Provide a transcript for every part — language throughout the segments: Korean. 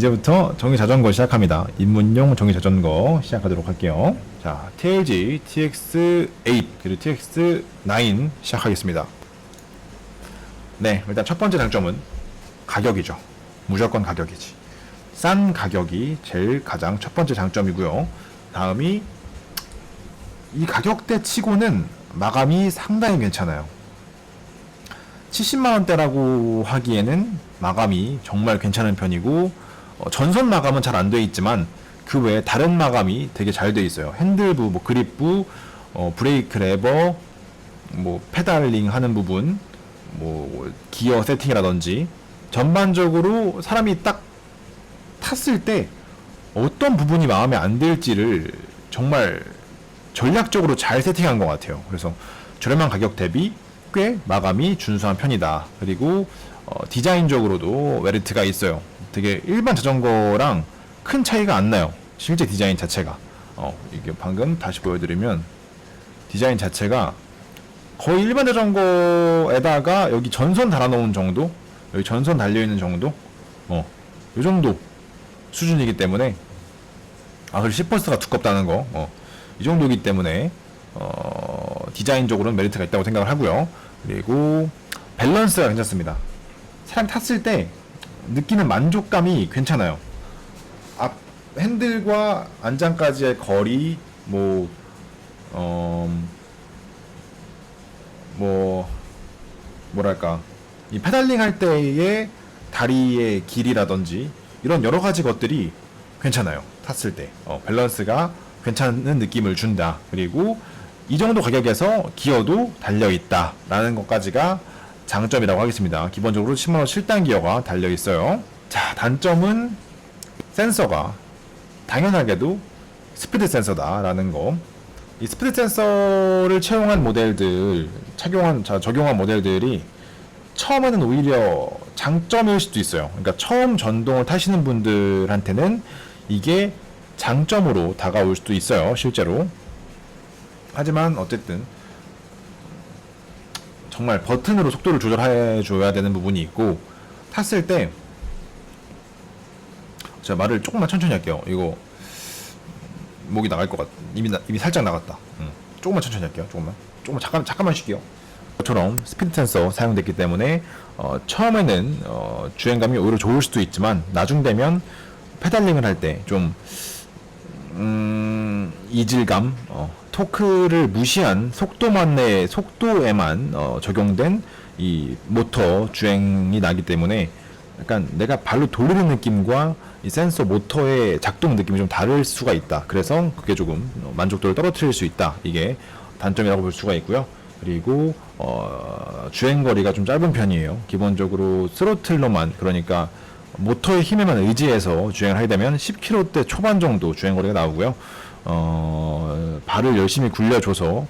이제부터 전기자전거 시작합니다. 입문용 전기자전거 시작하도록 할게요. 자, TLG TX8 그리고 TX9 시작하겠습니다. 네, 일단 첫 번째 장점은 가격이죠. 무조건 가격이지. 싼 가격이 제일 가장 첫 번째 장점이고요. 다음이 이 가격대 치고는 마감이 상당히 괜찮아요. 70만원대라고 하기에는 마감이 정말 괜찮은 편이고, 전선 마감은 잘 안 돼 있지만 그 외에 다른 마감이 되게 잘 돼 있어요. 핸들부, 뭐 그립부, 브레이크 레버, 뭐 페달링 하는 부분, 뭐 기어 세팅이라든지 전반적으로 사람이 딱 탔을 때 어떤 부분이 마음에 안 들지를 정말 전략적으로 잘 세팅한 것 같아요. 그래서 저렴한 가격 대비 꽤 마감이 준수한 편이다. 그리고 디자인적으로도 메리트가 있어요. 되게 일반 자전거랑 큰 차이가 안 나요. 실제 디자인 자체가. 이게 방금 다시 보여드리면 디자인 자체가 거의 일반 자전거에다가 여기 전선 달아놓은 정도, 여기 전선 달려있는 정도, 이 정도 수준이기 때문에, 그리고 시퍼스가 두껍다는 거, 이 정도이기 때문에 디자인적으로는 메리트가 있다고 생각을 하고요. 그리고 밸런스가 괜찮습니다. 사람이 탔을 때 느끼는 만족감이 괜찮아요. 앞 핸들과 안장까지의 거리, 뭐랄까, 이 페달링 할 때의 다리의 길이라든지 이런 여러 가지 것들이 괜찮아요. 탔을 때 밸런스가 괜찮은 느낌을 준다. 그리고 이 정도 가격에서 기어도 달려있다 라는 것까지가 장점이라고 하겠습니다. 기본적으로 10만원 7단 기어가 달려있어요. 자, 단점은 센서가 당연하게도 스피드 센서다 라는 거. 이 스피드 센서를 적용한 모델들이 처음에는 오히려 장점일 수도 있어요. 그러니까 처음 전동을 타시는 분들한테는 이게 장점으로 다가올 수도 있어요, 실제로. 하지만 어쨌든 정말 버튼으로 속도를 조절해 줘야 되는 부분이 있고, 탔을 때 제가 말을 조금만 천천히 할게요. 이거 목이 나갈 것 같. 입이 살짝 나갔다. 조금만 천천히 할게요. 잠깐만 쉴게요. 처럼 스피드 센서 사용됐기 때문에 처음에는 주행감이 오히려 좋을 수도 있지만 나중 되면 페달링을 할 때 좀 이질감, 토크를 무시한 속도에만 적용된 이 모터 주행이 나기 때문에 약간 내가 발로 돌리는 느낌과 이 센서 모터의 작동 느낌이 좀 다를 수가 있다. 그래서 그게 조금 만족도를 떨어뜨릴 수 있다. 이게 단점이라고 볼 수가 있고요. 그리고 주행거리가 좀 짧은 편이에요. 기본적으로 스로틀로만, 그러니까 모터의 힘에만 의지해서 주행을 하게 되면 10km대 초반 정도 주행거리가 나오고요. 발을 열심히 굴려줘서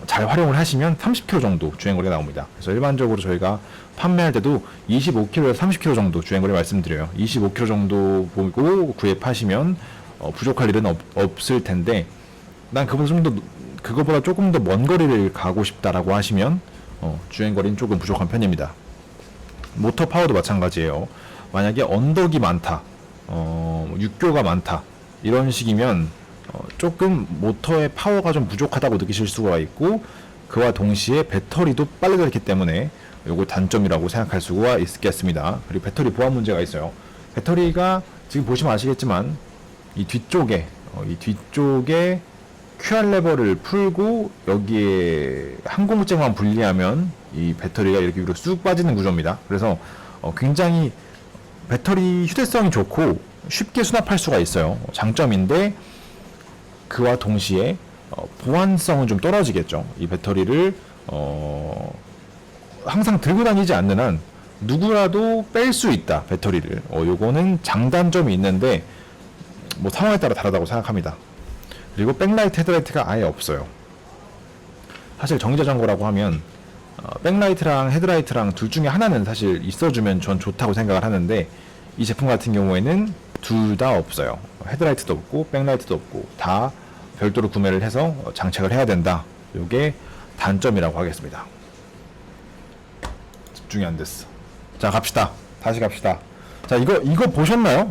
잘 활용을 하시면 30km 정도 주행거리가 나옵니다. 그래서 일반적으로 저희가 판매할 때도 25km에서 30km 정도 주행거리 말씀드려요. 25km 정도 보고 구입하시면 부족할 일은 없을 텐데, 난 그거보다 조금 더 먼 거리를 가고 싶다라고 하시면 주행거리는 조금 부족한 편입니다. 모터 파워도 마찬가지예요. 만약에 언덕이 많다, 육교가 많다, 이런 식이면 조금 모터의 파워가 좀 부족하다고 느끼실 수가 있고, 그와 동시에 배터리도 빨리 닳기 때문에 요거 단점이라고 생각할 수가 있겠습니다. 그리고 배터리 보안 문제가 있어요. 배터리가 지금 보시면 아시겠지만 이 뒤쪽에 QR 레버를 풀고 여기에 한 공정만 분리하면 이 배터리가 이렇게 위로 쑥 빠지는 구조입니다. 그래서 굉장히 배터리 휴대성이 좋고 쉽게 수납할 수가 있어요. 장점인데, 그와 동시에 보안성은 좀 떨어지겠죠. 이 배터리를 항상 들고 다니지 않는 한 누구라도 뺄 수 있다, 배터리를. 요거는 장단점이 있는데 뭐 상황에 따라 다르다고 생각합니다. 그리고 백라이트, 헤드라이트가 아예 없어요. 사실 전기자전거라고 하면 백라이트랑 헤드라이트랑 둘 중에 하나는 사실 있어주면 전 좋다고 생각을 하는데, 이 제품 같은 경우에는 둘 다 없어요. 헤드라이트도 없고 백라이트도 없고 다 별도로 구매를 해서 장착을 해야 된다. 요게 단점이라고 하겠습니다. 집중이 안 됐어. 자, 갑시다. 다시 갑시다. 자, 이거 보셨나요?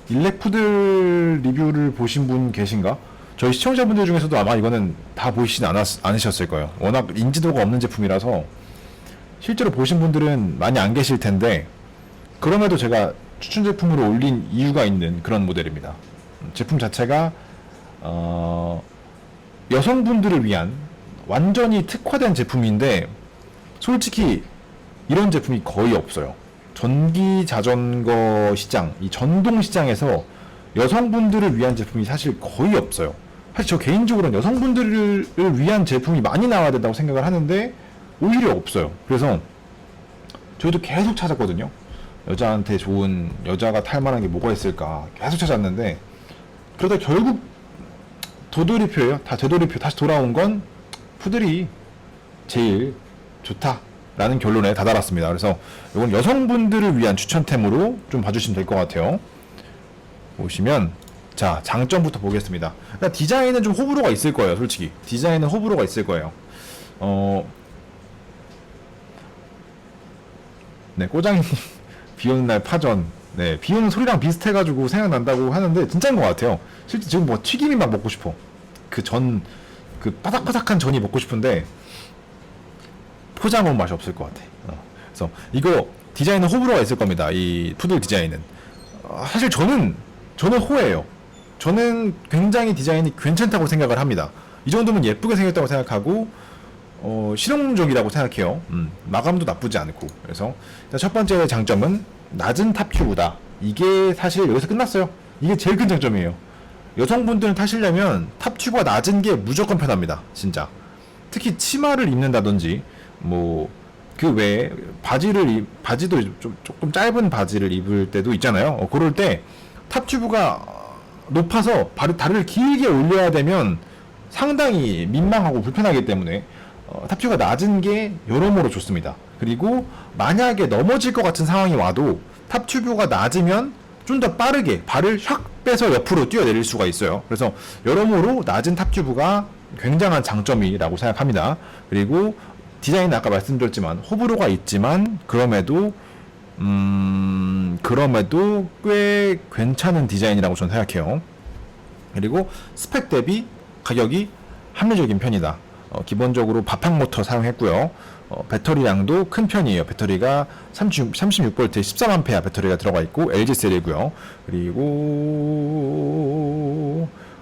일렉 푸들 리뷰를 보신 분 계신가? 저희 시청자분들 중에서도 아마 이거는 다 보시진 않으셨을 거예요. 워낙 인지도가 없는 제품이라서 실제로 보신 분들은 많이 안 계실 텐데, 그럼에도 제가 추천 제품으로 올린 이유가 있는 그런 모델입니다. 제품 자체가 여성분들을 위한 완전히 특화된 제품인데, 솔직히 이런 제품이 거의 없어요. 전기 자전거 시장, 이 전동 시장에서 여성분들을 위한 제품이 사실 거의 없어요. 사실 저 개인적으로는 여성분들을 위한 제품이 많이 나와야 된다고 생각을 하는데 오히려 없어요. 그래서 저희도 계속 찾았거든요. 여자한테 좋은, 여자가 탈 만한 게 뭐가 있을까 계속 찾았는데, 그러다 결국 되돌이표예요. 다 되돌이표. 다시 돌아온 건 푸들이 제일 좋다라는 결론에 다다랐습니다. 그래서 이건 여성분들을 위한 추천템으로 좀 봐주시면 될 것 같아요. 보시면, 자, 장점부터 보겠습니다. 그러니까 디자인은 좀 호불호가 있을 거예요. 솔직히 디자인은 호불호가 있을 거예요. 네, 꼬장님 비 오는 날 파전. 네, 비 오는 소리랑 비슷해가지고 생각난다고 하는데 진짜인 것 같아요. 실제 지금 뭐 튀김이 막 먹고 싶어. 그 바삭바삭한 전이 먹고 싶은데 포장은 맛이 없을 것 같아. 그래서 이거 디자인은 호불호가 있을 겁니다. 이 푸들 디자인은. 사실 저는 호예요. 저는 굉장히 디자인이 괜찮다고 생각을 합니다. 이 정도면 예쁘게 생겼다고 생각하고, 실용적이라고 생각해요. 마감도 나쁘지 않고. 그래서 첫 번째 장점은 낮은 탑 튜브다. 이게 사실 여기서 끝났어요. 이게 제일 큰 장점이에요. 여성분들은 타시려면 탑 튜브가 낮은 게 무조건 편합니다. 진짜. 특히 치마를 입는다든지, 뭐 그 외에 바지도 조금 짧은 바지를 입을 때도 있잖아요. 그럴 때 탑 튜브가 높아서 다리를 길게 올려야 되면 상당히 민망하고 불편하기 때문에 탑 튜브가 낮은 게 여러모로 좋습니다. 그리고 만약에 넘어질 것 같은 상황이 와도 탑 튜브가 낮으면 좀 더 빠르게 발을 샥 빼서 옆으로 뛰어내릴 수가 있어요. 그래서 여러모로 낮은 탑 튜브가 굉장한 장점이라고 생각합니다. 그리고 디자인은 아까 말씀드렸지만 호불호가 있지만 그럼에도 꽤 괜찮은 디자인이라고 저는 생각해요. 그리고 스펙 대비 가격이 합리적인 편이다. 기본적으로 바팡 모터 사용했고요. 배터리량도 큰 편이에요. 배터리가 36V 13A 배터리가 들어가 있고 LG셀이고요. 그리고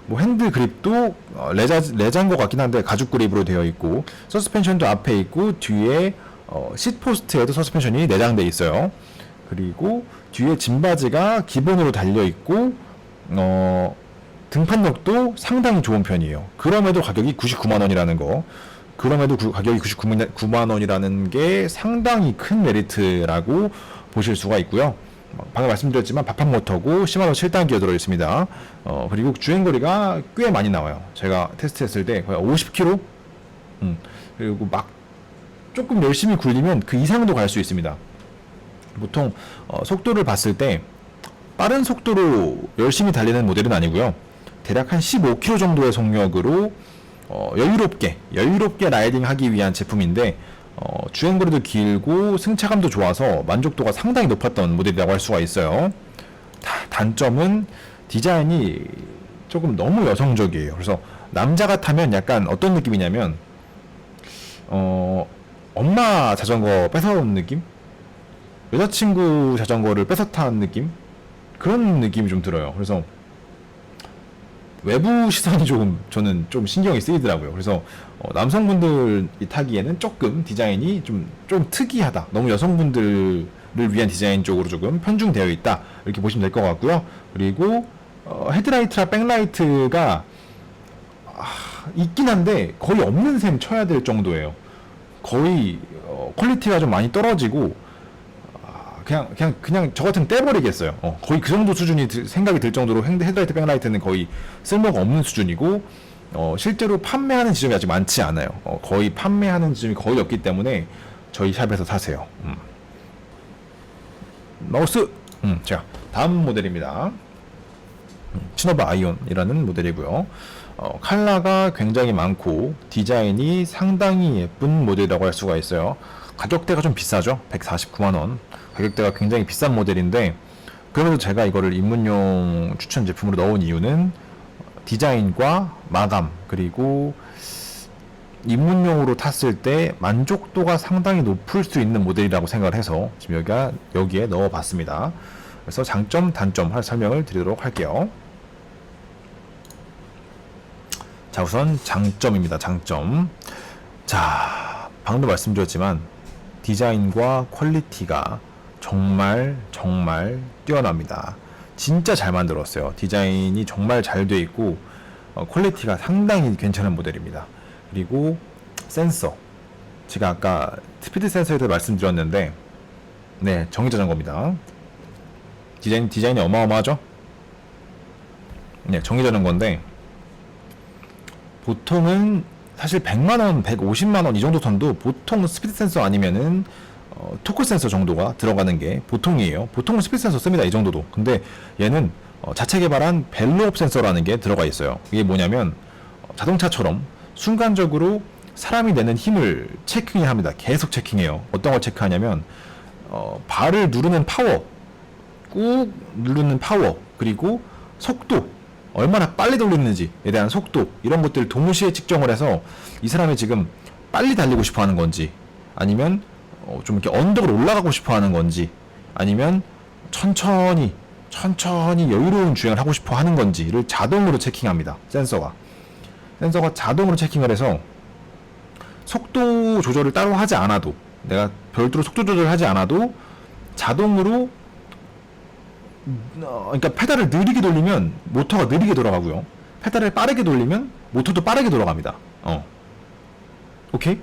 뭐 핸드 그립도 레자인 것 같긴 한데 가죽 그립으로 되어 있고, 서스펜션도 앞에 있고 뒤에 시트 포스트에도 서스펜션이 내장돼 있어요. 그리고 뒤에 짐바지가 기본으로 달려 있고, 등판력도 상당히 좋은 편이에요. 그럼에도 가격이 99만 원이라는 거. 그럼에도 가격이 99만 원이라는 게 상당히 큰 메리트라고 보실 수가 있고요. 방금 말씀드렸지만 바팡 모터고 시마노 7단기가 들어있습니다. 그리고 주행거리가 꽤 많이 나와요. 제가 테스트했을 때 거의 50km? 그리고 막 조금 열심히 굴리면 그 이상도 갈 수 있습니다. 보통 속도를 봤을 때 빠른 속도로 열심히 달리는 모델은 아니고요. 대략 한 15km 정도의 속력으로 여유롭게 라이딩하기 위한 제품인데, 주행거리도 길고 승차감도 좋아서 만족도가 상당히 높았던 모델이라고 할 수가 있어요. 단점은 디자인이 조금 너무 여성적이에요. 그래서 남자가 타면 약간 어떤 느낌이냐면 엄마 자전거 뺏어온 느낌? 여자친구 자전거를 뺏어 탄 느낌? 그런 느낌이 좀 들어요. 그래서 외부 시선이 저는 좀 신경이 쓰이더라고요. 그래서 남성분들이 타기에는 조금 디자인이 좀 특이하다. 너무 여성분들을 위한 디자인 쪽으로 조금 편중되어 있다. 이렇게 보시면 될 것 같고요. 그리고 헤드라이트랑 백라이트가 있긴 한데 거의 없는 셈 쳐야 될 정도예요. 거의 퀄리티가 좀 많이 떨어지고 그냥 저 같으면 떼버리겠어요. 거의 그 정도 수준이 생각이 들 정도로 헤드라이트, 백라이트는 거의 쓸모가 없는 수준이고, 실제로 판매하는 지점이 아직 많지 않아요. 거의 판매하는 지점이 거의 없기 때문에 저희 샵에서 사세요. 마우스! 자, 다음 모델입니다. 시노바 아이온이라는 모델이고요. 컬러가 굉장히 많고 디자인이 상당히 예쁜 모델이라고 할 수가 있어요. 가격대가 좀 비싸죠. 149만원. 가격대가 굉장히 비싼 모델인데, 그래서 제가 이거를 입문용 추천 제품으로 넣은 이유는 디자인과 마감, 그리고 입문용으로 탔을 때 만족도가 상당히 높을 수 있는 모델이라고 생각을 해서 지금 여기에 넣어봤습니다. 그래서 장점, 단점 할 설명을 드리도록 할게요. 자, 우선 장점입니다. 장점. 자, 방금 말씀드렸지만 디자인과 퀄리티가 정말 뛰어납니다. 진짜 잘 만들었어요. 디자인이 정말 잘 돼 있고 퀄리티가 상당히 괜찮은 모델입니다. 그리고 센서, 제가 아까 스피드 센서에 대해 말씀드렸는데, 네, 정의자전거입니다. 디자인이 어마어마하죠? 네, 정의자전거인데 보통은 사실 100만원, 150만원 이 정도 선도 보통 스피드 센서 아니면은 토크 센서 정도가 들어가는 게 보통이에요. 보통은 스피드 센서 씁니다. 이 정도도. 근데 얘는 자체 개발한 벨로업 센서라는 게 들어가 있어요. 이게 뭐냐면 자동차처럼 순간적으로 사람이 내는 힘을 체킹을 합니다. 계속 체킹해요. 어떤 걸 체크하냐면 발을 누르는 파워, 꾹 누르는 파워, 그리고 속도, 얼마나 빨리 돌리는지에 대한 속도, 이런 것들을 동시에 측정을 해서 이 사람이 지금 빨리 달리고 싶어 하는 건지, 아니면 좀 이렇게 언덕을 올라가고 싶어 하는 건지, 아니면 천천히 여유로운 주행을 하고 싶어 하는 건지를 자동으로 체킹합니다. 센서가 자동으로 체킹을 해서 속도 조절을 따로 하지 않아도, 내가 별도로 속도 조절을 하지 않아도 자동으로, 그러니까 페달을 느리게 돌리면 모터가 느리게 돌아가고요, 페달을 빠르게 돌리면 모터도 빠르게 돌아갑니다. 오케이?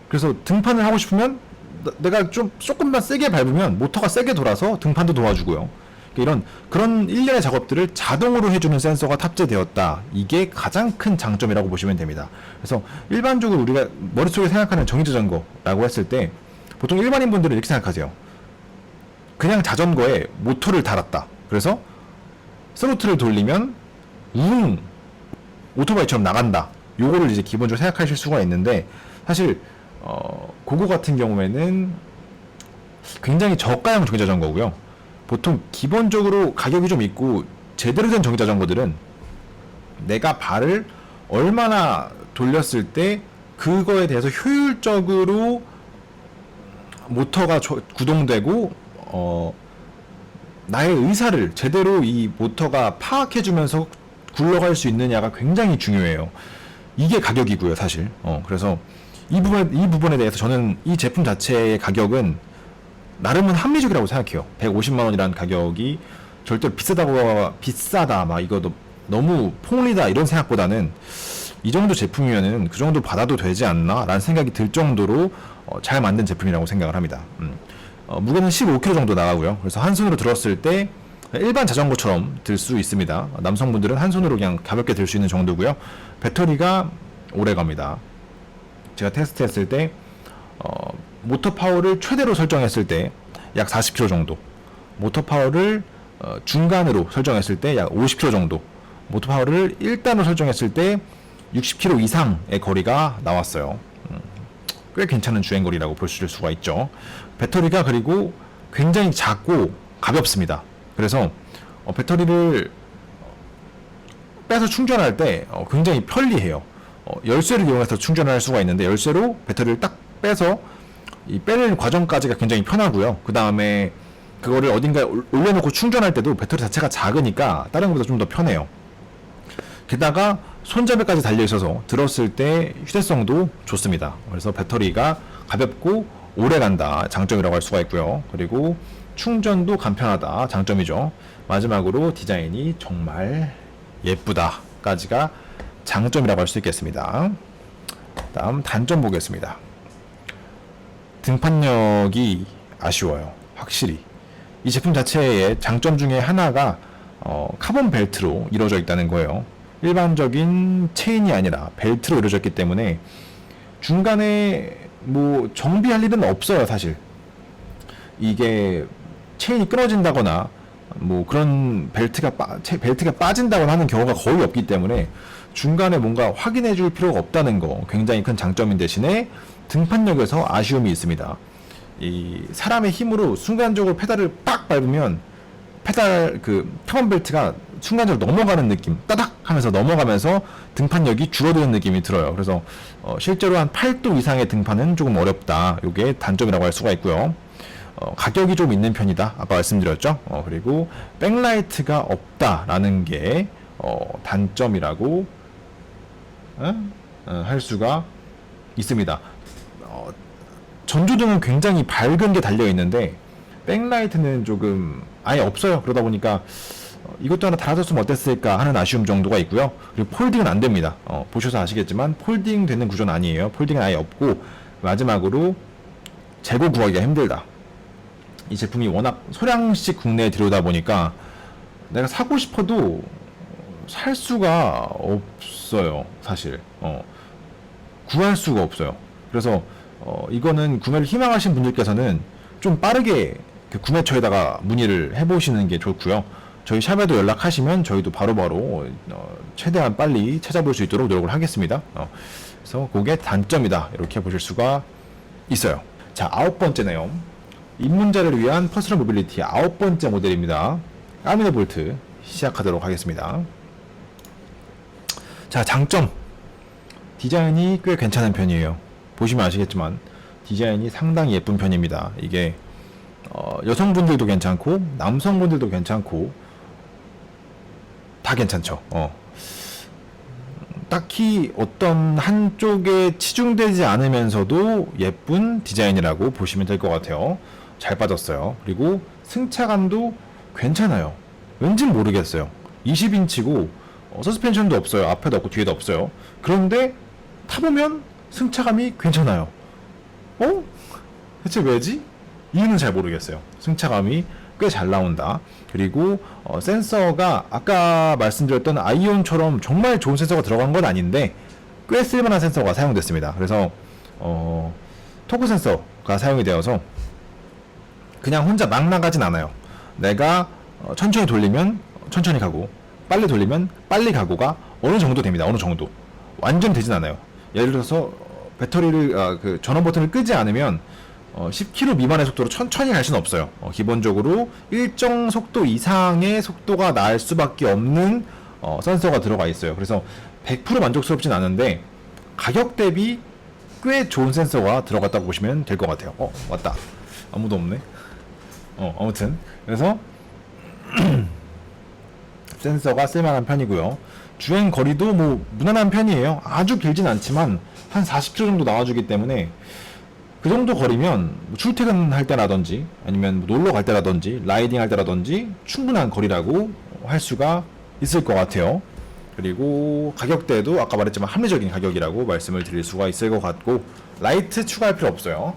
그래서 등판을 하고 싶으면 내가 조금만 세게 밟으면 모터가 세게 돌아서 등판도 도와주고요. 그런 일련의 작업들을 자동으로 해주는 센서가 탑재되었다. 이게 가장 큰 장점이라고 보시면 됩니다. 그래서 일반적으로 우리가 머릿속에 생각하는 정의자전거라고 했을 때 보통 일반인 분들은 이렇게 생각하세요. 그냥 자전거에 모터를 달았다. 그래서 스로틀을 돌리면 오토바이처럼 나간다. 요거를 이제 기본적으로 생각하실 수가 있는데, 사실 그거 같은 경우에는 굉장히 저가형 정의자전거고요. 보통 기본적으로 가격이 좀 있고 제대로 된 정의자전거들은 내가 발을 얼마나 돌렸을 때 그거에 대해서 효율적으로 모터가 구동되고 나의 의사를 제대로 이 모터가 파악해주면서 굴러갈 수 있느냐가 굉장히 중요해요. 이게 가격이고요, 사실. 그래서 이 부분에 대해서 저는 이 제품 자체의 가격은 나름은 합리적이라고 생각해요. 150만원이라는 가격이 절대로 비싸다, 막 이거 너무 폭리다 이런 생각보다는 이 정도 제품이면은 그 정도 받아도 되지 않나 라는 생각이 들 정도로 잘 만든 제품이라고 생각을 합니다. 무게는 15kg 정도 나가고요. 그래서 한 손으로 들었을 때 일반 자전거처럼 들 수 있습니다. 남성분들은 한 손으로 그냥 가볍게 들 수 있는 정도고요. 배터리가 오래 갑니다. 제가 테스트했을 때 모터 파워를 최대로 설정했을 때 약 40km 정도, 모터 파워를 중간으로 설정했을 때 약 50km 정도, 모터 파워를 1단으로 설정했을 때 60km 이상의 거리가 나왔어요. 꽤 괜찮은 주행거리라고 볼 수가 있죠. 배터리가 그리고 굉장히 작고 가볍습니다. 그래서 배터리를 빼서 충전할 때 굉장히 편리해요. 열쇠를 이용해서 충전을 할 수가 있는데, 열쇠로 배터리를 딱 빼서 이 빼는 과정까지가 굉장히 편하고요. 그 다음에 그거를 어딘가에 올려놓고 충전할 때도 배터리 자체가 작으니까 다른 것보다 좀 더 편해요. 게다가 손잡이까지 달려있어서 들었을 때 휴대성도 좋습니다. 그래서 배터리가 가볍고 오래간다, 장점이라고 할 수가 있고요. 그리고 충전도 간편하다, 장점이죠. 마지막으로 디자인이 정말 예쁘다 까지가 장점이라고 할 수 있겠습니다. 다음 단점 보겠습니다. 등판력이 아쉬워요. 확실히 이 제품 자체의 장점 중에 하나가 카본 벨트로 이루어져 있다는 거예요. 일반적인 체인이 아니라 벨트로 이루어져 있기 때문에 중간에 뭐 정비할 일은 없어요. 사실 이게 체인이 끊어진다거나 뭐 그런 벨트가 빠진다거나 하는 경우가 거의 없기 때문에 중간에 뭔가 확인해 줄 필요가 없다는 거 굉장히 큰 장점인 대신에 등판력에서 아쉬움이 있습니다. 이 사람의 힘으로 순간적으로 페달을 빡 밟으면 페달 그 카본 벨트가 순간적으로 넘어가는 느낌, 따닥 하면서 넘어가면서 등판력이 줄어드는 느낌이 들어요. 그래서 실제로 한 8도 이상의 등판은 조금 어렵다. 이게 단점이라고 할 수가 있고요. 가격이 좀 있는 편이다. 아까 말씀드렸죠. 그리고 백라이트가 없다라는 게 단점이라고 할 수가 있습니다. 전조등은 굉장히 밝은 게 달려 있는데 백라이트는 조금 아예 없어요. 그러다 보니까 이것도 하나 달아줬으면 어땠을까 하는 아쉬움 정도가 있고요. 그리고 폴딩은 안 됩니다. 보셔서 아시겠지만 폴딩 되는 구조는 아니에요. 폴딩은 아예 없고, 마지막으로 재고 구하기가 힘들다. 이 제품이 워낙 소량씩 국내에 들여오다 보니까 내가 사고 싶어도 살 수가 없어요. 사실 구할 수가 없어요. 그래서 이거는 구매를 희망하신 분들께서는 좀 빠르게 그 구매처에다가 문의를 해보시는 게 좋고요. 저희 샵에도 연락하시면 저희도 바로바로 최대한 빨리 찾아볼 수 있도록 노력을 하겠습니다. 그래서 그게 단점이다, 이렇게 보실 수가 있어요. 자, 9번째네요. 입문자를 위한 퍼스널 모빌리티 9번째 모델입니다. 까미노 볼트 시작하도록 하겠습니다. 자, 장점. 디자인이 꽤 괜찮은 편이에요. 보시면 아시겠지만 디자인이 상당히 예쁜 편입니다. 이게 여성분들도 괜찮고 남성분들도 괜찮고 다 괜찮죠. 딱히 어떤 한쪽에 치중되지 않으면서도 예쁜 디자인이라고 보시면 될 것 같아요. 잘 빠졌어요. 그리고 승차감도 괜찮아요. 왠진 모르겠어요. 20인치고 서스펜션도 없어요. 앞에도 없고 뒤에도 없어요. 그런데 타보면 승차감이 괜찮아요. 대체 왜지? 이유는 잘 모르겠어요. 승차감이 꽤 잘 나온다. 그리고 센서가 아까 말씀드렸던 아이온처럼 정말 좋은 센서가 들어간 건 아닌데 꽤 쓸만한 센서가 사용됐습니다. 그래서 토크 센서가 사용이 되어서 그냥 혼자 막 나가진 않아요. 내가 천천히 돌리면 천천히 가고 빨리 돌리면 빨리 가고가 어느 정도 됩니다. 어느 정도. 완전 되진 않아요. 예를 들어서 배터리를 그 전원 버튼을 끄지 않으면 10km 미만의 속도로 천천히 갈 수는 없어요. 기본적으로 일정 속도 이상의 속도가 날 수밖에 없는 센서가 들어가 있어요. 그래서 100% 만족스럽진 않은데 가격 대비 꽤 좋은 센서가 들어갔다고 보시면 될 것 같아요. 왔다. 아무도 없네. 아무튼 그래서 센서가 쓸만한 편이고요. 주행 거리도 뭐 무난한 편이에요. 아주 길진 않지만 한 40km 정도 나와주기 때문에 그 정도 거리면 출퇴근할 때라든지 아니면 놀러 갈 때라든지 라이딩 할 때라든지 충분한 거리라고 할 수가 있을 것 같아요. 그리고 가격대도 아까 말했지만 합리적인 가격이라고 말씀을 드릴 수가 있을 것 같고, 라이트 추가할 필요 없어요.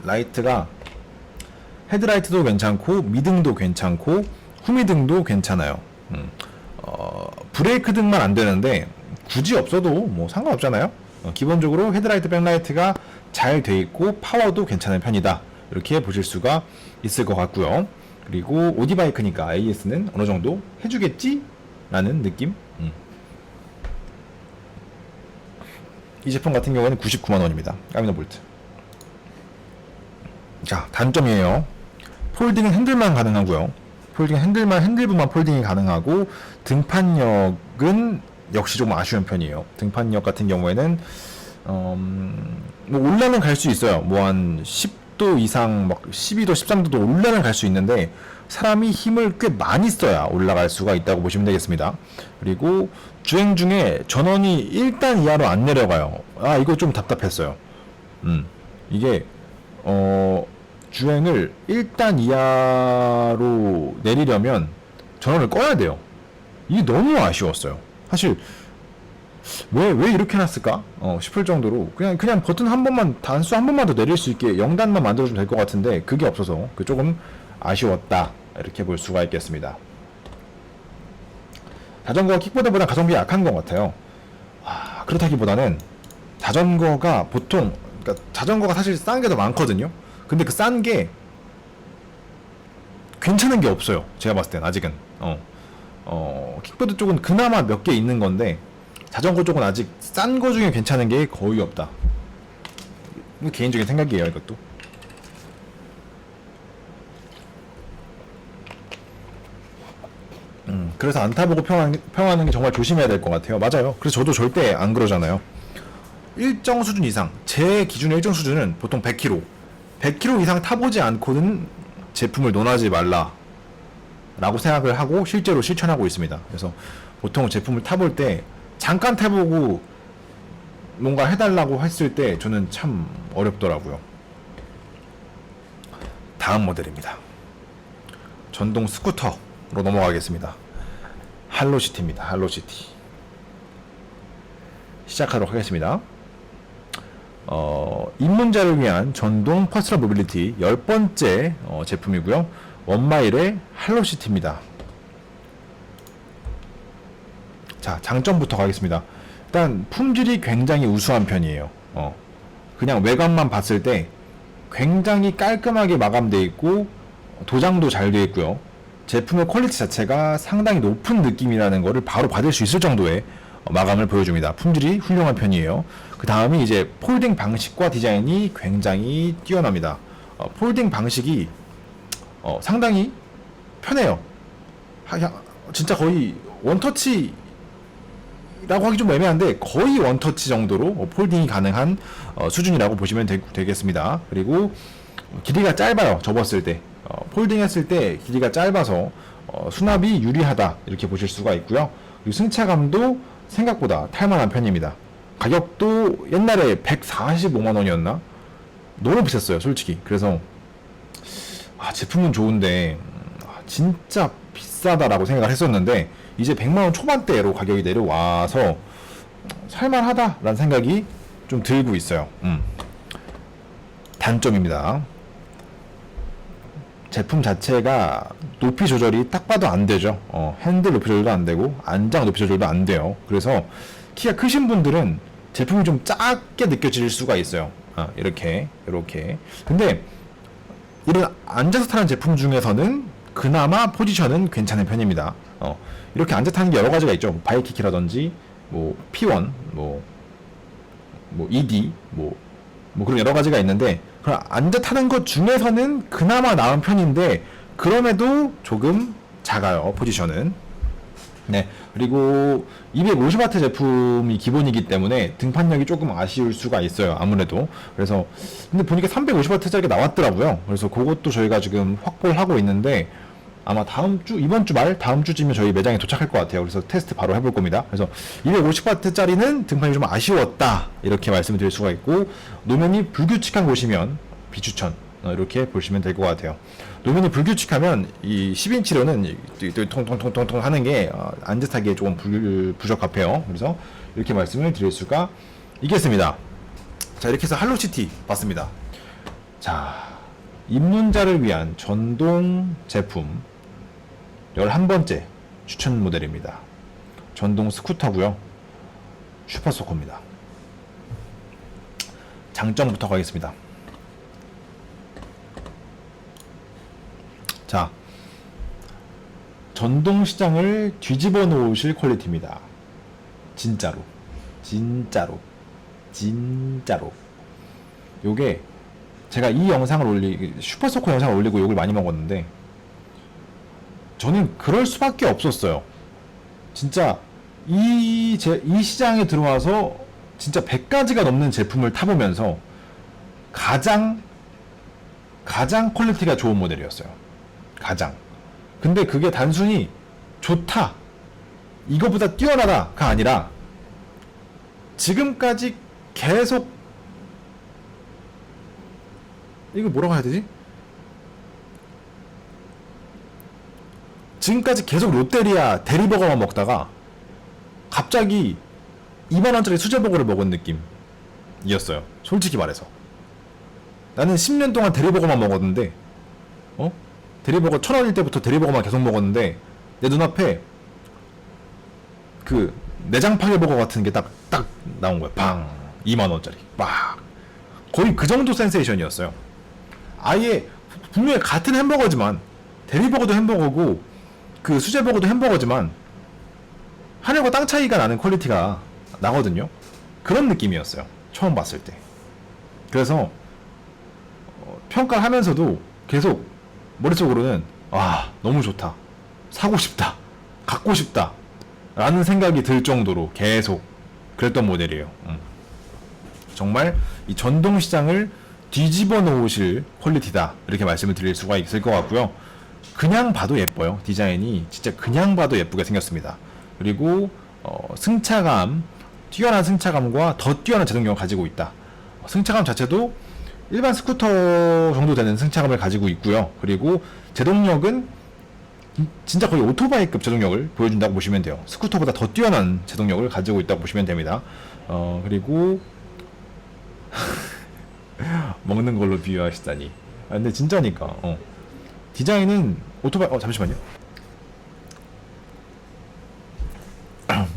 라이트가 헤드라이트도 괜찮고 미등도 괜찮고 후미등도 괜찮아요. 브레이크 등만 안 되는데 굳이 없어도 뭐 상관없잖아요. 기본적으로 헤드라이트, 백라이트가 잘 돼 있고 파워도 괜찮은 편이다. 이렇게 보실 수가 있을 것 같고요. 그리고 오디바이크니까 AS는 어느 정도 해주겠지? 라는 느낌? 이 제품 같은 경우에는 990,000원입니다. 까미노 볼트. 자, 단점이에요. 폴딩은 핸들만 가능하고요. 폴딩 핸들부만 폴딩이 가능하고, 등판력은 역시 좀 아쉬운 편이에요. 등판력 같은 경우에는 뭐 올라는 갈 수 있어요. 뭐 한 10도 이상, 막 12도, 13도도 올라는 갈 수 있는데 사람이 힘을 꽤 많이 써야 올라갈 수가 있다고 보시면 되겠습니다. 그리고 주행 중에 전원이 1단 이하로 안 내려가요. 이거 좀 답답했어요. 이게 주행을 1단 이하로 내리려면 전원을 꺼야 돼요. 이게 너무 아쉬웠어요. 사실 왜 이렇게 놨을까 싶을 정도로 그냥 버튼 한 번만, 단수 한 번만 더 내릴 수 있게 0단만 만들어주면 될 것 같은데 그게 없어서 조금 아쉬웠다, 이렇게 볼 수가 있겠습니다. 자전거가 킥보드보다 가성비가 약한 것 같아요. 그렇다기보다는 자전거가 보통, 그러니까 자전거가 사실 싼 게 더 많거든요. 근데 그 싼 게 괜찮은 게 없어요. 제가 봤을 땐 아직은. 킥보드 쪽은 그나마 몇 개 있는 건데 자전거 쪽은 아직 싼 거 중에 괜찮은 게 거의 없다. 개인적인 생각이에요, 이것도. 그래서 안 타보고 평하는 게 정말 조심해야 될 것 같아요. 맞아요. 그래서 저도 절대 안 그러잖아요. 일정 수준 이상, 제 기준의 일정 수준은 보통 100km. 100km 이상 타보지 않고는 제품을 논하지 말라 라고 생각을 하고 실제로 실천하고 있습니다. 그래서 보통 제품을 타볼 때 잠깐 타보고 뭔가 해달라고 했을 때 저는 참 어렵더라고요. 다음 모델입니다. 전동 스쿠터로 넘어가겠습니다. 할로시티입니다. 할로시티. 시작하도록 하겠습니다. 입문자를 위한 전동 퍼스널 모빌리티 10번째 제품이고요. 원마일의 할로시티입니다. 자, 장점부터 가겠습니다. 일단 품질이 굉장히 우수한 편이에요. 그냥 외관만 봤을 때 굉장히 깔끔하게 마감되어 있고 도장도 잘 되어 있고요. 제품의 퀄리티 자체가 상당히 높은 느낌이라는 것을 바로 받을 수 있을 정도의 마감을 보여줍니다. 품질이 훌륭한 편이에요. 그 다음이 이제 폴딩 방식과 디자인이 굉장히 뛰어납니다. 폴딩 방식이 상당히 편해요. 진짜 거의 원터치라고 하기 좀 애매한데 거의 원터치 정도로 폴딩이 가능한 수준이라고 보시면 되겠습니다. 그리고 길이가 짧아요. 접었을 때 폴딩 했을 때 길이가 짧아서 수납이 유리하다 이렇게 보실 수가 있고요. 그리고 승차감도 생각보다 탈만한 편입니다. 가격도 옛날에 145만원이었나? 너무 비쌌어요 솔직히. 그래서 제품은 좋은데 진짜 비싸다라고 생각을 했었는데 이제 100만원 초반대로 가격이 내려와서 살만하다라는 생각이 좀 들고 있어요. 단점입니다. 제품 자체가 높이 조절이 딱 봐도 안 되죠. 핸들 높이 조절도 안 되고 안장 높이 조절도 안 돼요. 그래서 키가 크신 분들은 제품이 좀 작게 느껴질 수가 있어요. 이렇게 근데 이런 앉아서 타는 제품 중에서는 그나마 포지션은 괜찮은 편입니다. 이렇게 앉아 타는 게 여러 가지가 있죠. 바이키키라든지 뭐 P1 뭐 ED 뭐 그런 여러 가지가 있는데 그럼 앉아 타는 것 중에서는 그나마 나은 편인데 그럼에도 조금 작아요. 포지션은. 네. 그리고 250W 제품이 기본이기 때문에 등판력이 조금 아쉬울 수가 있어요. 아무래도. 그래서 근데 보니까 350W짜리가 나왔더라고요. 그래서 그것도 저희가 지금 확보를 하고 있는데 아마 이번 주 말 다음 주쯤에 저희 매장에 도착할 것 같아요. 그래서 테스트 바로 해볼 겁니다. 그래서 250W짜리는 등판이 좀 아쉬웠다 이렇게 말씀을 드릴 수가 있고 노면이 불규칙한 곳이면 비추천 이렇게 보시면 될 것 같아요. 노면이 불규칙하면 이 10인치로는 통통통통통 하는 게 앉아 타기에 조금 부적합해요. 그래서 이렇게 말씀을 드릴 수가 있겠습니다. 자, 이렇게 해서 할로시티 봤습니다. 자, 입문자를 위한 전동 제품 11번째 추천 모델입니다. 전동 스쿠터고요. 슈퍼소코입니다. 장점부터 가겠습니다. 자, 전동 시장을 뒤집어 놓으실 퀄리티입니다. 진짜로. 요게 제가 이 영상을 슈퍼소코 영상을 올리고 욕을 많이 먹었는데 저는 그럴 수밖에 없었어요. 진짜 이 시장에 들어와서 진짜 100가지가 넘는 제품을 타보면서 가장 퀄리티가 좋은 모델이었어요. 근데 그게 단순히 좋다, 이거보다 뛰어나다가 아니라 지금까지 계속 이거 뭐라고 해야 되지? 지금까지 계속 롯데리아 대리버거만 먹다가 갑자기 2만원짜리 수제버거를 먹은 느낌이었어요. 솔직히 말해서. 나는 10년 동안 대리버거만 먹었는데 대리버거 1,000원일 때부터 대리버거만 계속 먹었는데 내 눈앞에 그 내장 파괴버거 같은 게 딱 나온 거야. 방! 2만원짜리. 막! 거의 그 정도 센세이션이었어요. 아예 분명히 같은 햄버거지만 대리버거도 햄버거고 그 수제버거도 햄버거지만 하늘과 땅 차이가 나는 퀄리티가 나거든요. 그런 느낌이었어요. 처음 봤을 때. 그래서 평가를 하면서도 계속 머릿속으로는 너무 좋다, 사고 싶다 갖고 싶다 라는 생각이 들 정도로 계속 그랬던 모델이에요. 정말 이 전동시장을 뒤집어 놓으실 퀄리티다 이렇게 말씀을 드릴 수가 있을 것 같고요. 그냥 봐도 예뻐요. 디자인이 진짜 그냥 봐도 예쁘게 생겼습니다. 그리고 승차감, 뛰어난 승차감과 더 뛰어난 제동력을 가지고 있다. 승차감 자체도 일반 스쿠터 정도 되는 승차감을 가지고 있고요. 그리고 제동력은 진짜 거의 오토바이급 제동력을 보여준다고 보시면 돼요. 스쿠터보다 더 뛰어난 제동력을 가지고 있다고 보시면 됩니다. 그리고 먹는 걸로 비유하시다니. 근데 진짜니까. 디자인은 오토바이. 잠시만요.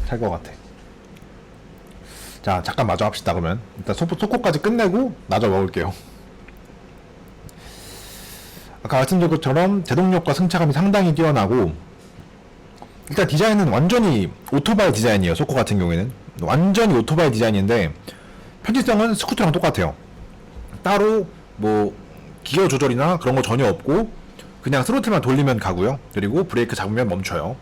살 것 같아. 자, 잠깐 마저 합시다. 그러면 일단 소코까지 끝내고 마저 먹을게요. 아까 말씀드린 것처럼 제동력과 승차감이 상당히 뛰어나고, 일단 디자인은 완전히 오토바이 디자인이에요. 소코 같은 경우에는 완전히 오토바이 디자인인데 편집성은 스쿠터랑 똑같아요. 따로 뭐 기어 조절이나 그런 거 전혀 없고 그냥 스로틀만 돌리면 가고요. 그리고 브레이크 잡으면 멈춰요.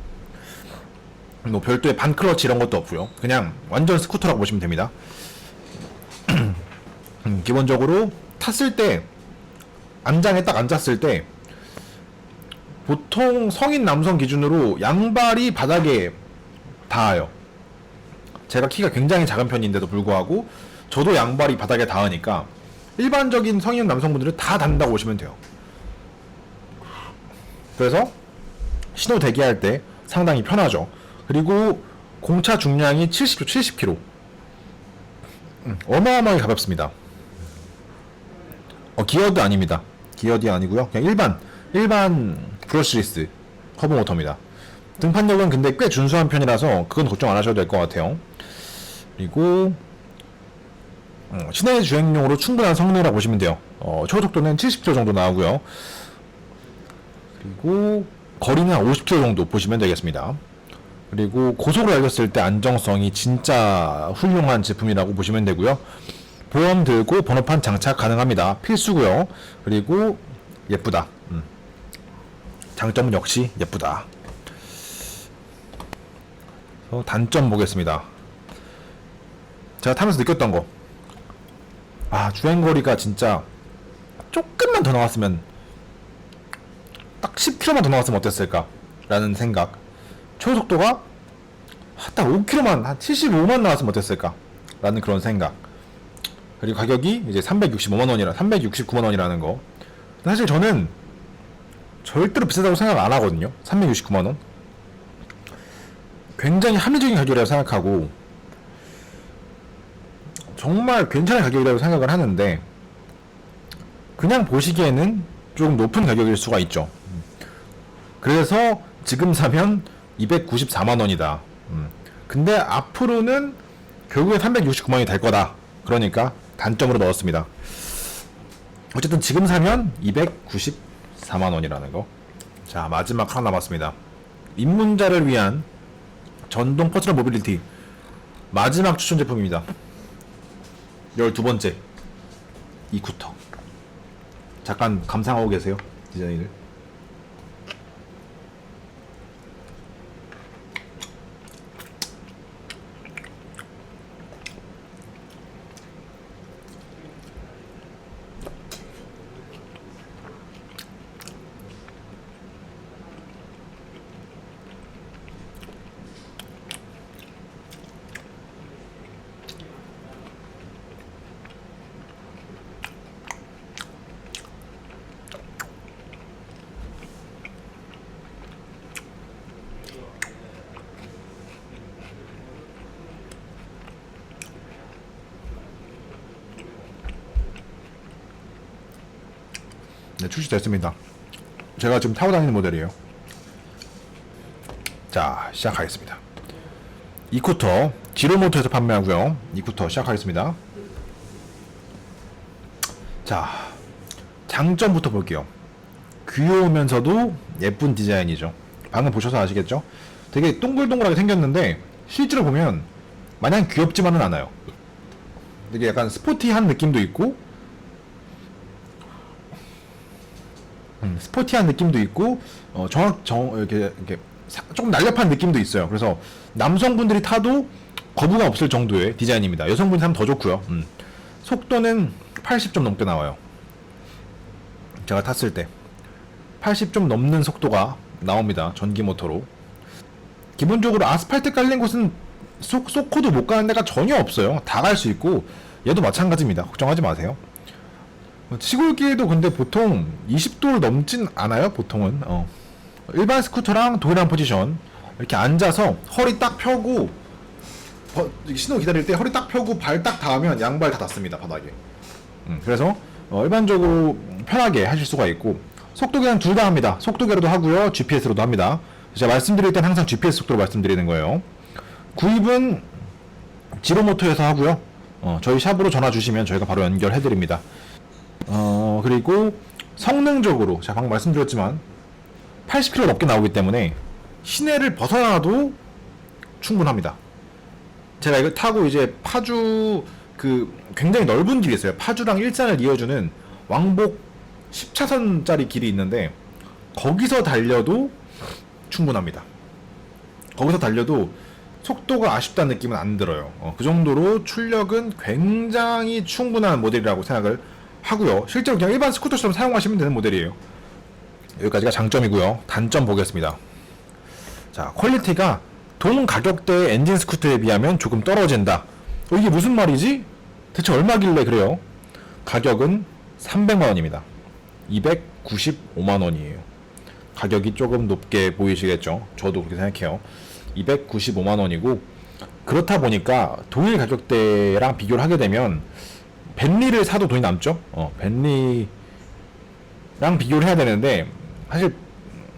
뭐 별도의 반클러치 이런 것도 없고요. 그냥 완전 스쿠터라고 보시면 됩니다. 기본적으로 탔을 때, 안장에 딱 앉았을 때 보통 성인 남성 기준으로 양발이 바닥에 닿아요. 제가 키가 굉장히 작은 편인데도 불구하고 저도 양발이 바닥에 닿으니까 일반적인 성인 남성분들은 다 닿는다고 보시면 돼요. 그래서 신호 대기할 때 상당히 편하죠. 그리고 공차 중량이 70kg. 어마어마하게 가볍습니다. 기어드 아닙니다. 기어드 아니고요. 그냥 일반 브러쉬리스 커브 모터입니다. 등판력은 근데 꽤 준수한 편이라서 그건 걱정 안 하셔도 될 것 같아요. 그리고 시내 주행용으로 충분한 성능이라고 보시면 돼요. 최고 속도는 70km 정도 나오고요. 그리고 거리는 50km 정도 보시면 되겠습니다. 그리고 고속으로 달렸을 때 안정성이 진짜 훌륭한 제품이라고 보시면 되고요. 보험 들고 번호판 장착 가능합니다. 필수고요. 그리고 예쁘다. 장점은 역시 예쁘다. 단점 보겠습니다. 제가 타면서 느꼈던 거, 주행거리가 진짜 조금만 더 나왔으면, 딱 10km만 더 나왔으면 어땠을까 라는 생각. 초속도가 딱 5km만, 한 75만 나왔으면 어땠을까 라는 그런 생각. 그리고 가격이 이제 369만 원이라는 거. 사실 저는 절대로 비싸다고 생각 안 하거든요. 369만 원. 굉장히 합리적인 가격이라고 생각하고 정말 괜찮은 가격이라고 생각을 하는데, 그냥 보시기에는 조금 높은 가격일 수가 있죠. 그래서 지금 사면 294만 원이다. 근데 앞으로는 결국에 369만원이 될 거다. 그러니까 단점으로 넣었습니다. 어쨌든 지금 사면 294만 원이라는 거. 자, 마지막 하나 남았습니다. 입문자를 위한 전동 퍼스널 모빌리티 마지막 추천 제품입니다. 12번째 이쿠터. 잠깐 감상하고 계세요, 디자인을. 네, 출시됐습니다. 제가 지금 타고 다니는 모델이에요. 자, 시작하겠습니다. 이쿠터 지로모터에서 판매하고요. 이쿠터 시작하겠습니다. 자, 장점부터 볼게요. 귀여우면서도 예쁜 디자인이죠. 방금 보셔서 아시겠죠? 되게 동글동글하게 생겼는데 실제로 보면 마냥 귀엽지만은 않아요. 되게 약간 스포티한 느낌도 있고, 스포티한 느낌도 있고, 이렇게 조금 날렵한 느낌도 있어요. 그래서 남성분들이 타도 거부감 없을 정도의 디자인입니다. 여성분이 타면 더 좋고요. 속도는 80좀 넘게 나와요. 제가 탔을 때 80좀 넘는 속도가 나옵니다. 전기 모터로. 기본적으로 아스팔트 깔린 곳은 쏘코도 못 가는 데가 전혀 없어요. 다 갈 수 있고 얘도 마찬가지입니다. 걱정하지 마세요. 시골길도 근데 보통 20도를 넘진 않아요. 보통은 일반 스쿠터랑 동일한 포지션 이렇게 앉아서 허리 딱 펴고 신호 기다릴 때 허리 딱 펴고 발 딱 닿으면 양발 다 닿습니다. 바닥에. 그래서 일반적으로 편하게 하실 수가 있고 속도계는 둘 다 합니다. 속도계로도 하고요. GPS로도 합니다. 제가 말씀드릴 땐 항상 GPS 속도로 말씀드리는 거예요. 구입은 지로모터에서 하고요. 저희 샵으로 전화 주시면 저희가 바로 연결해 드립니다. 그리고 성능적으로 제가 방금 말씀드렸지만 80km 넘게 나오기 때문에 시내를 벗어나도 충분합니다. 제가 이거 타고 이제 파주 굉장히 넓은 길이 있어요. 파주랑 일산을 이어주는 왕복 10차선짜리 길이 있는데 거기서 달려도 충분합니다. 거기서 달려도 속도가 아쉽다는 느낌은 안 들어요. 그 정도로 출력은 굉장히 충분한 모델이라고 생각을 하고요. 실제로 그냥 일반 스쿠터처럼 사용하시면 되는 모델이에요. 여기까지가 장점이고요. 단점 보겠습니다. 자, 퀄리티가 동 가격대의 엔진 스쿠터에 비하면 조금 떨어진다. 이게 무슨 말이지? 대체 얼마길래 그래요? 가격은 300만원입니다. 295만원이에요. 가격이 조금 높게 보이시겠죠? 저도 그렇게 생각해요. 295만원이고 그렇다 보니까 동일 가격대랑 비교를 하게 되면 벤리를 사도 돈이 남죠? 벤리랑 비교를 해야 되는데 사실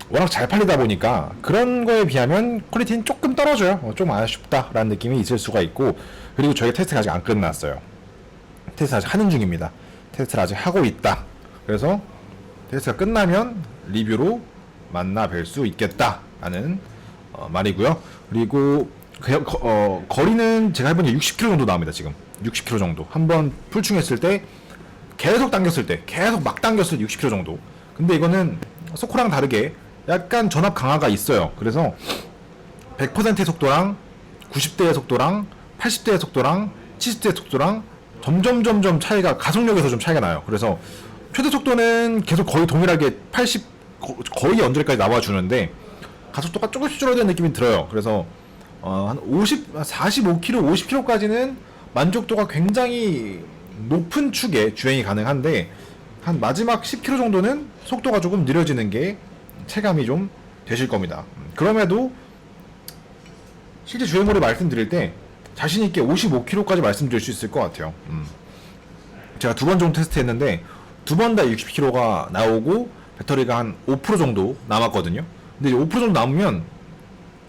워낙 잘 팔리다 보니까 그런 거에 비하면 퀄리티는 조금 떨어져요. 좀 아쉽다라는 느낌이 있을 수가 있고 그리고 저희 테스트가 아직 안 끝났어요. 테스트 아직 하는 중입니다. 테스트를 아직 하고 있다. 그래서 테스트가 끝나면 리뷰로 만나 뵐 수 있겠다라는 말이고요. 그리고 거리는 제가 해본 게 60km 정도 나옵니다. 지금 60km 정도 한번 풀충했을 때 계속 당겼을 때 계속 막 당겼을 때 60km 정도. 근데 이거는 소코랑 다르게 약간 전압 강화가 있어요. 그래서 100%의 속도랑 90대의 속도랑 80대의 속도랑 70대의 속도랑 점점 차이가 가속력에서 좀 차이가 나요. 그래서 최대 속도는 계속 거의 동일하게 80 거의 언저리까지 나와주는데 가속도가 조금씩 줄어드는 느낌이 들어요. 그래서 한 45km, 50km까지는 만족도가 굉장히 높은 축에 주행이 가능한데 한 마지막 10km 정도는 속도가 조금 느려지는 게 체감이 좀 되실 겁니다. 그럼에도 실제 주행거리 말씀드릴 때 자신있게 55km까지 말씀드릴 수 있을 것 같아요. 제가 두 번 정도 테스트했는데 두 번 다 60km가 나오고 배터리가 한 5% 정도 남았거든요. 근데 5% 정도 남으면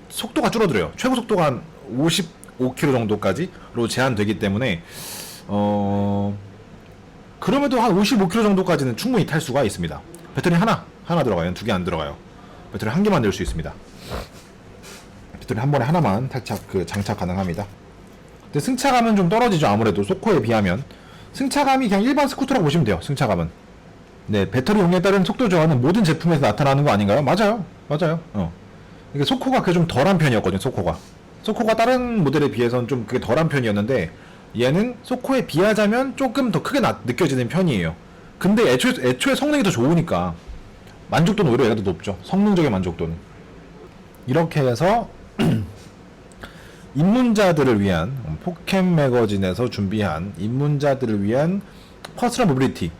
속도가 줄어들어요. 최고 속도가 한 55km 정도까지로 제한되기 때문에 그럼에도 한 55km 정도까지는 충분히 탈 수가 있습니다. 배터리 하나 들어가요. 두 개 안 들어가요. 배터리 한 개만 넣을 수 있습니다. 배터리 한 번에 하나만 장착 가능합니다. 근데 승차감은 좀 떨어지죠. 아무래도 소코에 비하면 승차감이 그냥 일반 스쿠터라고 보시면 돼요. 승차감은. 네, 배터리 용량에 따른 속도 저하는 모든 제품에서 나타나는 거 아닌가요? 맞아요. 이게 소코가 그게 좀 덜한 편이었거든요. 소코가 다른 모델에 비해서는 좀 그게 덜한 편이었는데 얘는 소코에 비하자면 조금 더 크게 느껴지는 편이에요. 근데 애초에 성능이 더 좋으니까 만족도는 오히려 얘가 더 높죠. 성능적인 만족도는. 이렇게 해서 입문자들을 위한 포켓 매거진에서 준비한 입문자들을 위한 퍼스널 모빌리티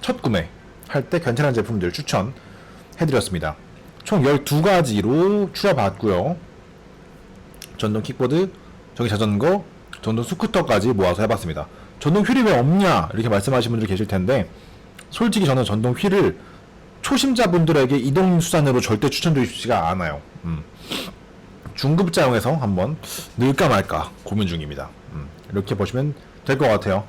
첫 구매 할 때 괜찮은 제품들 추천해드렸습니다. 총 12가지로 추려봤고요. 전동 킥보드, 전기 자전거, 전동 스쿠터까지 모아서 해봤습니다. 전동 휠이 왜 없냐 이렇게 말씀하시는 분들 계실 텐데 솔직히 저는 전동 휠을 초심자분들에게 이동 수단으로 절대 추천드리지가 않아요. 중급자용에서 한번 넣을까 말까 고민 중입니다. 이렇게 보시면 될 것 같아요.